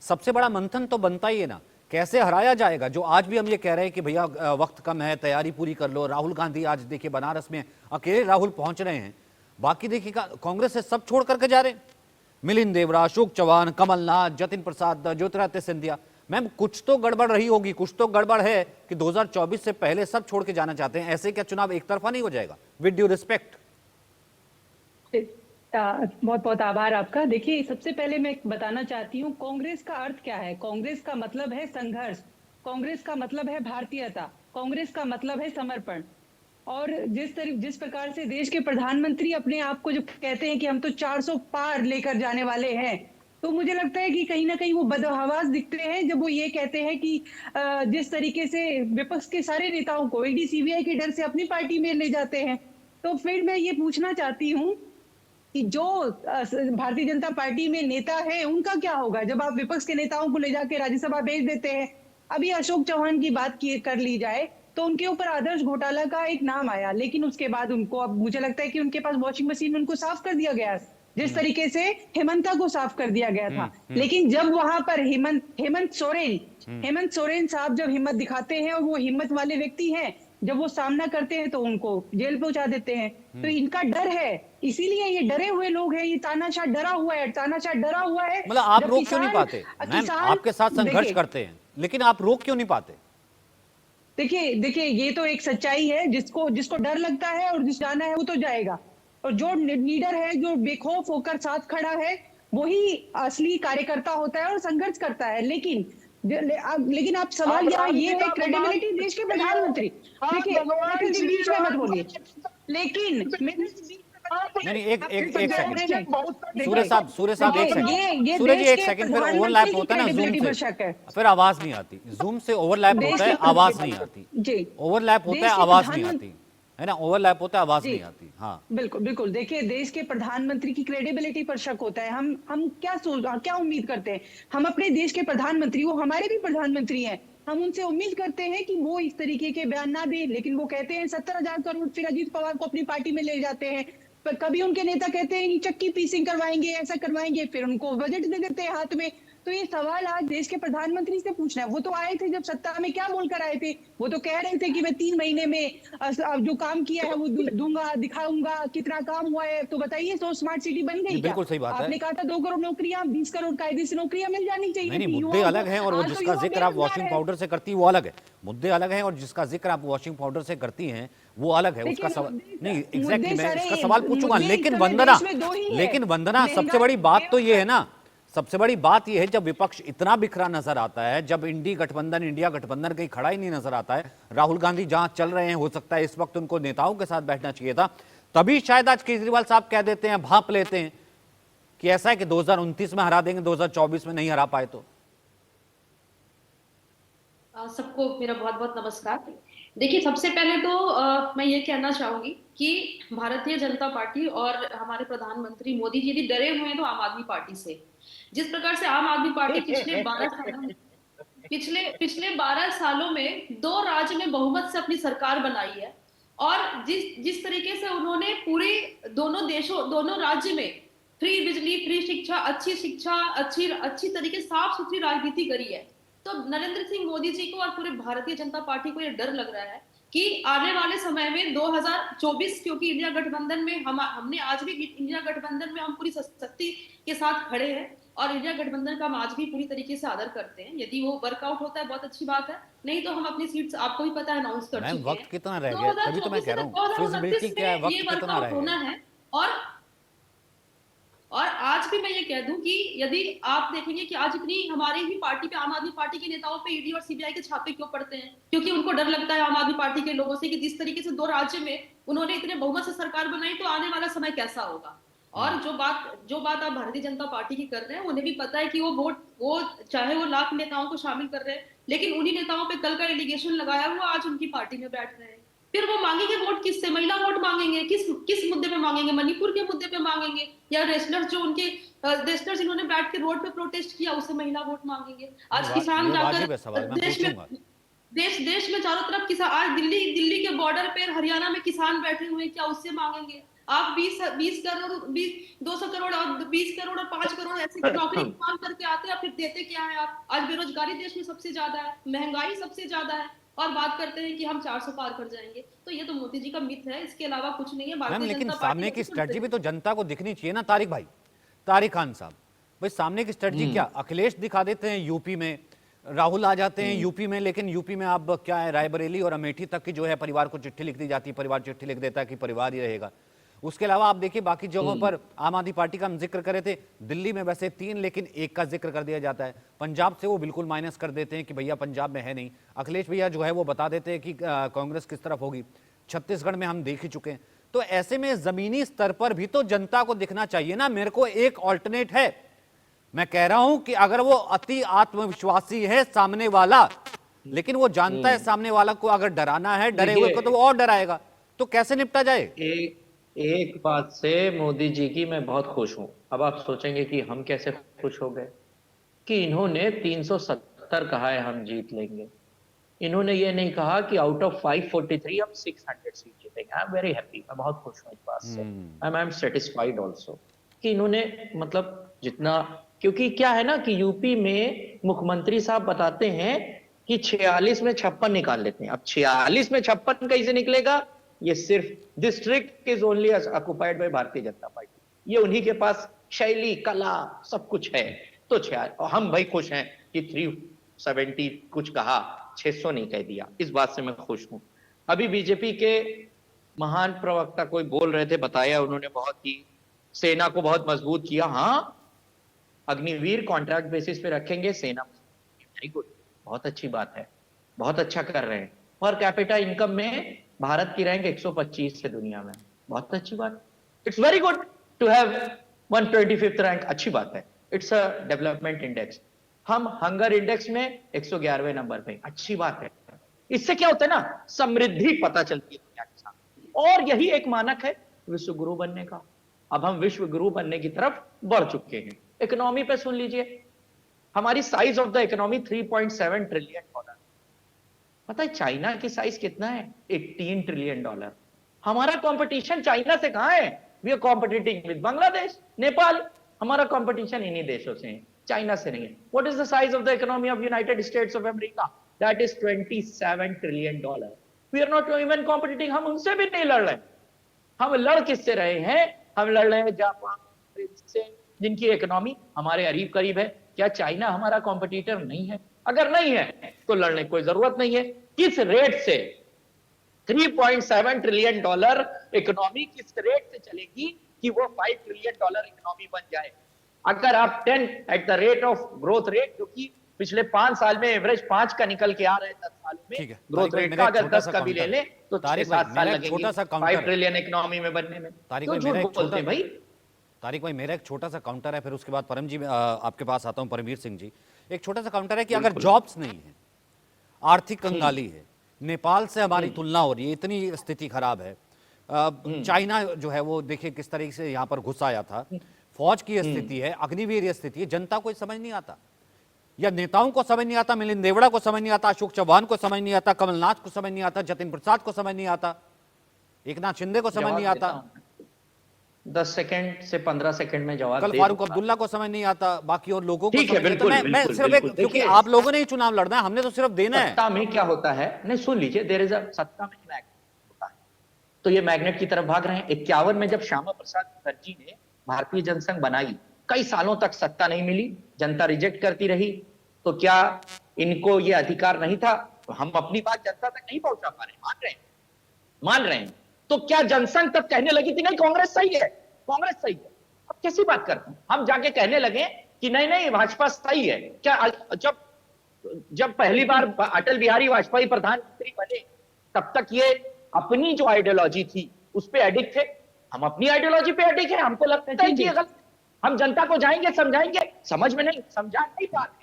सबसे बड़ा मंथन तो बनता ही है ना, कैसे हराया जाएगा। जो आज भी हम ये कह रहे हैं कि भैया वक्त कम है, तैयारी पूरी कर लो। राहुल गांधी आज देखिए बनारस में अकेले राहुल पहुंच रहे हैं, बाकी देखिए कांग्रेस से सब छोड़ करके जा रहे हैं। मिलिंद देवरा, अशोक चौहान, कमलनाथ, जतिन प्रसाद, ज्योतिरादित्य सिंधिया। मैम कुछ तो गड़बड़ रही होगी, कुछ तो गड़बड़ है कि 2024 से पहले सब छोड़ के जाना चाहते हैं। ऐसे क्या चुनाव एक तरफा नहीं हो जाएगा? With due respect. बहुत बहुत आभार आपका। देखिए, सबसे पहले मैं बताना चाहती हूँ कांग्रेस का अर्थ क्या है। कांग्रेस का मतलब है संघर्ष, कांग्रेस का मतलब है भारतीयता, कांग्रेस का मतलब है समर्पण। और जिस प्रकार से देश के प्रधानमंत्री अपने आप को जो कहते हैं कि हम तो 400 पार लेकर जाने वाले हैं, तो मुझे लगता है कि कहीं ना कहीं वो बदहवास दिखते हैं जब वो ये कहते हैं कि जिस तरीके से विपक्ष के सारे नेताओं को ईडी सीबीआई के डर से अपनी पार्टी में ले जाते हैं। तो फिर मैं ये पूछना चाहती हूँ कि जो भारतीय जनता पार्टी में नेता है उनका क्या होगा जब आप विपक्ष के नेताओं को ले जाके राज्यसभा भेज देते हैं। अभी अशोक चौहान की बात कर ली जाए तो उनके ऊपर आदर्श घोटाला का एक नाम आया, लेकिन उसके बाद उनको, अब मुझे लगता है कि उनके पास वॉशिंग मशीन में उनको साफ कर दिया गया, जिस तरीके से हेमंता को साफ कर दिया गया था। लेकिन जब वहां पर हेमंत सोरेन साहब जब हिम्मत दिखाते हैं और वो हिम्मत वाले व्यक्ति हैं, जब वो सामना करते हैं तो उनको जेल पहुंचा देते हैं। तो इनका डर है, इसीलिए ये डरे हुए लोग हैं। ये तानाशाह डरा हुआ है, तानाशाह डरा हुआ है। मतलब आप जब रोक क्यों नहीं पाते मैम? आपके साथ संघर्ष करते हैं लेकिन आप रोक क्यों नहीं पाते? देखिए ये तो एक सच्चाई है। जिसको जिसको डर लगता है और जिस जाना है वो तो जाएगा, और जो लीडर है, जो बेखौफ होकर साथ खड़ा है, वही असली कार्यकर्ता होता है और संघर्ष करता है। लेकिन आप सवाल यहाँ ये है, क्रेडिबिलिटी देश के प्रधानमंत्री, देखिए बीच में मत बोलिए, लेकिन नहीं, एक सेकंड सूर्य साहब एक सेकंड, ये सूर्य जी देश एक के सेकंड। फिर प्रधानमंत्री ओवरलैप की होता है ना क्रेडिबिलिटी जूम पर से, शक है। फिर आवाज नहीं आती। जूम से ओवरलैप होता है, आवाज नहीं आती। जी, ओवरलैप होता है, आवाज नहीं आती, है ना? ओवरलैप होता है, आवाज नहीं आती। हाँ बिल्कुल बिल्कुल। देखिए, देश के प्रधानमंत्री की क्रेडिबिलिटी पर शक होता है। हम क्या उम्मीद करते हैं? हम अपने देश के प्रधानमंत्री, वो हमारे भी प्रधानमंत्री हैं, हम उनसे उम्मीद करते हैं कि वो इस तरीके के बयान ना दे। लेकिन वो कहते हैं 70,000 करोड़, फिर अजीत पवार को अपनी पार्टी में ले जाते हैं। पर कभी उनके नेता कहते हैं कि चक्की पीसिंग करवाएंगे, ऐसा करवाएंगे, फिर उनको बजट दे देते हैं हाथ में। तो ये सवाल आज देश के प्रधानमंत्री से पूछना है। वो तो आए थे जब सत्ता में, क्या बोलकर आए थे? वो तो कह रहे थे कि मैं 3 महीने में जो काम किया है वो दूंगा, दिखाऊंगा कितना काम हुआ है। तो बताइए, तो स्मार्ट सिटी बन गई क्या? बिल्कुल सही बात है। आपने कहा था 2 करोड़ नौकरियां, 20 करोड़ कायदे से नौकरियां मिल जानी चाहिए नहीं, थी मुद्दे युवाओं अलग को। हैं और वो आज तो जिसका युवा जिक्र आप बेरोजगार वॉशिंग है। पाउडर से करती है वो अलग है। मुद्दे अलग हैं और जिसका जिक्र आप वॉशिंग पाउडर से करती हैं वो अलग है। उसका सवाल नहीं, एग्जैक्टली मैं इसका सवाल पूछूंगा। लेकिन वंदना सबसे बड़ी बात तो ये है ना, सबसे बड़ी बात यह है जब विपक्ष इतना बिखरा नजर आता है, जब इंडिया गठबंधन कहीं खड़ा ही नहीं नजर आता है, राहुल गांधी जहां चल रहे हैं, हो सकता है इस वक्त उनको नेताओं के साथ बैठना चाहिए था, तभी शायद आज केजरीवाल साहब कह देते हैं, भांप लेते हैं कि ऐसा है कि 2029 में हरा देंगे, 2024 में नहीं हरा पाए तो। सबको मेरा बहुत बहुत नमस्कार। देखिए, सबसे पहले तो मैं ये कहना चाहूंगी कि भारतीय जनता पार्टी और हमारे प्रधानमंत्री मोदी जी यदि डरे हुए हैं तो आम आदमी पार्टी से। जिस प्रकार से आम आदमी पार्टी पिछले 12 सालों में 2 राज्य में बहुमत से अपनी सरकार बनाई है, और जिस तरीके से उन्होंने पूरे दोनों राज्य में फ्री बिजली, फ्री शिक्षा, अच्छी तरीके साफ सुथरी राजनीति करी है। तो नरेंद्र सिंह मोदी जी को और पूरे भारतीय जनता पार्टी को यह डर लग रहा है कि आने वाले समय में 2024, क्योंकि इंडिया गठबंधन में हमने आज भी इंडिया गठबंधन में हम पूरी शक्ति के साथ खड़े हैं और इंडिया गठबंधन का हम आज भी पूरी तरीके से आदर करते हैं। यदि वो वर्कआउट होता है बहुत अच्छी बात है, नहीं तो हम अपनी सीट्स आपको भी पता है अनाउंस कर चुके हैं। वक्त कितना रह गया? तभी तो मैं कह रहा हूं फिजिबिलिटी क्या है, वक्त कितना रह होना गया? है। और आज भी मैं ये कह दूं कि यदि आप देखेंगे कि आज इतनी हमारी ही पार्टी पे, आम आदमी पार्टी के नेताओं पे ईडी और सीबीआई के छापे क्यों पड़ते हैं? क्योंकि उनको डर लगता है आम आदमी पार्टी के लोगों से कि जिस तरीके से 2 राज्य में उन्होंने इतने बहुमत से सरकार बनाई, तो आने वाला समय कैसा होगा। और जो बात आप भारतीय जनता पार्टी की कर रहे हैं, उन्हें भी पता है कि वो चाहे वो लाख नेताओं को शामिल कर रहे हैं, लेकिन उन्हीं नेताओं पे कल का एलिगेशन लगाया हुआ आज उनकी पार्टी में बैठ रहे हैं। फिर वो मांगेंगे वोट किससे? महिला वोट मांगेंगे। किस मुद्दे पे मांगेंगे? मणिपुर के मुद्दे पे मांगेंगे, या रेस्लर्स जो उनके रेस्लर्स जिन्होंने बैठ के रोड पे प्रोटेस्ट किया उससे महिला वोट मांगेंगे? आज किसान जाकर देश में चारों तरफ किसान, आज दिल्ली के बॉर्डर पे हरियाणा में किसान बैठे हुए, क्या उससे मांगेंगे? आप 20 करोड़ 200 करोड़ और 20 करोड़ और 5 करोड़ ऐसे नौकरी काम करके आते हैं, फिर देते क्या है आप? आज बेरोजगारी देश में सबसे ज्यादा है, महंगाई सबसे ज्यादा है, और बात करते हैं कि हम 400 पार कर जाएंगे। तो ये तो मोदी जी का मिथ है, इसके अलावा कुछ नहीं है। मैम भारतीय लेकिन जनता सामने की स्ट्रेटजी भी तो जनता को दिखनी चाहिए ना तारिक भाई, तारिक खान साहब। भाई सामने की स्ट्रेटजी क्या? अखिलेश दिखा देते हैं यूपी में, राहुल आ जाते हैं यूपी में, लेकिन यूपी में अब क्या है, रायबरेली और अमेठी तक की जो है परिवार को चिट्ठी लिख दी जाती है, परिवार चिट्ठी लिख देता है कि परिवार ही रहेगा। उसके अलावा आप देखिए बाकी जगहों पर आम आदमी पार्टी का हम जिक्र करे थे, दिल्ली में वैसे 3 लेकिन 1 का जिक्र कर दिया जाता है। पंजाब से वो बिल्कुल माइनस कर देते हैं कि भैया पंजाब में है नहीं। अखिलेश भैया जो है वो बता देते हैं कि कांग्रेस किस तरफ होगी। छत्तीसगढ़ में हम देख ही चुके हैं। तो ऐसे में जमीनी स्तर पर भी तो जनता को दिखना चाहिए ना। मेरे को एक ऑल्टरनेट है, मैं कह रहा हूं कि अगर वो अति आत्मविश्वासी है सामने वाला, लेकिन वो जानता है सामने वाला को अगर डराना है, डरे हुए को तो वो और डराएगा, तो कैसे निपटा जाए? एक बात से मोदी जी की मैं बहुत खुश हूं। अब आप सोचेंगे कि हम कैसे खुश हो गए कि इन्होंने 370 कहा है हम जीत लेंगे। इन्होंने ये नहीं कहा कि आउट ऑफ 543 हम 600 सीट जीतेंगे। आई एम वेरी हैप्पी, मैं बहुत खुश हूं इस बात से। आई एम सेटिस्फाइड ऑल्सो कि इन्होंने मतलब जितना, क्योंकि क्या है ना कि यूपी में मुख्यमंत्री साहब बताते हैं कि 46 में 56 निकाल लेते हैं। अब 46 में 56 कैसे निकलेगा? ये सिर्फ district is only occupied by Bharatiya Janata party. ये उन्हीं के पास शैली, कला सब कुछ है। तो हम भाई खुश हैं कि 370 कुछ कहा, 600 नहीं कह दिया। इस बात से मैं खुश हूं। अभी बीजेपी के महान प्रवक्ता कोई बोल रहे थे, बताया उन्होंने बहुत ही, सेना को बहुत मजबूत किया। हाँ, अग्निवीर कॉन्ट्रैक्ट बेसिस पे रखेंगे सेना। वेरी गुड, बहुत अच्छी बात है, बहुत अच्छा कर रहे हैं। पर कैपिटा इनकम में भारत की रैंक 125 है दुनिया में, बहुत अच्छी बात। It's very good to have 125th rank, अच्छी बात है। It's a development index. हम हंगर इंडेक्स में 111वें नंबर पे, अच्छी बात है। इससे क्या होता है ना, समृद्धि पता चलती है दुनिया के साथ। और यही एक मानक है विश्व गुरु बनने का। अब हम विश्व गुरु बनने की तरफ बढ़ चुके हैं। इकोनॉमी पे सुन लीजिए, हमारी size of the economy 3.7 trillion dollar. पता है चाइना की साइज कितना है? 18 ट्रिलियन डॉलर। हमारा कंपटीशन चाइना से कहां है? We are competing with Bangladesh, Nepal. हमारा कंपटीशन इन्हीं देशों से है, चाइना से नहीं है। What is the size of the economy of United States of America? That is 27 trillion dollar. We are not even competing, हम उनसे भी नहीं लड़ रहे। हम लड़ किससे रहे हैं? हम लड़ रहे हैं जापान से, जिनकी इकोनॉमी हमारे करीब करीब है। क्या चाइना हमारा कॉम्पिटिटर नहीं है? अगर नहीं है तो लड़ने की कोई जरूरत नहीं है। किस रेट से 3.7 ट्रिलियन डॉलर इकोनॉमी किस रेट से चलेगी कि वो 5 ट्रिलियन डॉलर इकोनॉमी बन जाए? अगर आप 10 at the rate of growth rate, जो कि पिछले 5 साल में एवरेज 5 का निकल के आ रहे हैं 10 सालों में ग्रोथ रेट का, अगर 10 का भी ले लें तो 6-7 साल लगेंगे 5 ट्रिलियन इकोनॉमी में बनने में। तो झूठ बोलते भाई। तारिक भाई मेरा एक छोटा सा काउंटर है, फिर उसके बाद परम जी आपके पास आता हूं। परमवीर सिंह जी, एक छोटा सा काउंटर है कि अगर जॉब्स नहीं है, आर्थिक कंगाली है, नेपाल से हमारी तुलना हो रही है, इतनी स्थिति खराब है, चाइना जो है वो देखिए किस तरीके से यहां पर घुस आया था, फौज की स्थिति है, अग्निवीर स्थिति है, जनता को समझ नहीं आता, या नेताओं को समझ नहीं आता, मिलिंद देवड़ा को समझ नहीं आता, अशोक चौहान को समझ नहीं आता, कमलनाथ को समझ नहीं आता, जतिन प्रसाद को समझ नहीं आता, एकनाथ शिंदे को समझ नहीं आता, 10 सेकंड से 15 सेकंड में जवाब कल फारूक अब्दुल्ला को समझ नहीं आता, बाकी और लोगों को ठीक है। बिल्कुल, तो मैं सिर्फ एक, क्योंकि आप लोगों ने ही चुनाव लड़ना है, हमने तो सिर्फ देना है। सत्ता में क्या होता है, नहीं सुन लीजिए, देयर इज अ सत्ता में मैग्नेट होता है, तो ये मैग्नेट की तरफ भाग रहे हैं। 51 में जब श्यामा प्रसाद मुखर्जी ने भारतीय जनसंघ बनाई, कई सालों तक सत्ता नहीं मिली, जनता रिजेक्ट करती रही, तो क्या इनको ये अधिकार नहीं था? हम अपनी बात जनता तक नहीं पहुंचा पा रहे, मान रहे हैं। तो क्या जनसंघ तब कहने लगी थी नहीं कांग्रेस सही है, कांग्रेस सही है? अब कैसी बात करते हैं हम, जाके कहने लगे कि नहीं नहीं भाजपा सही है? क्या जब पहली बार अटल बिहारी वाजपेयी प्रधानमंत्री बने, तब तक ये अपनी जो आइडियोलॉजी थी उस पे एडिक्ट थे। हम अपनी आइडियोलॉजी पे एडिक्ट है, हमको लगता है कि ये गलत। हम जनता को जाएंगे समझाएंगे, समझ में नहीं, समझा नहीं पा रहे।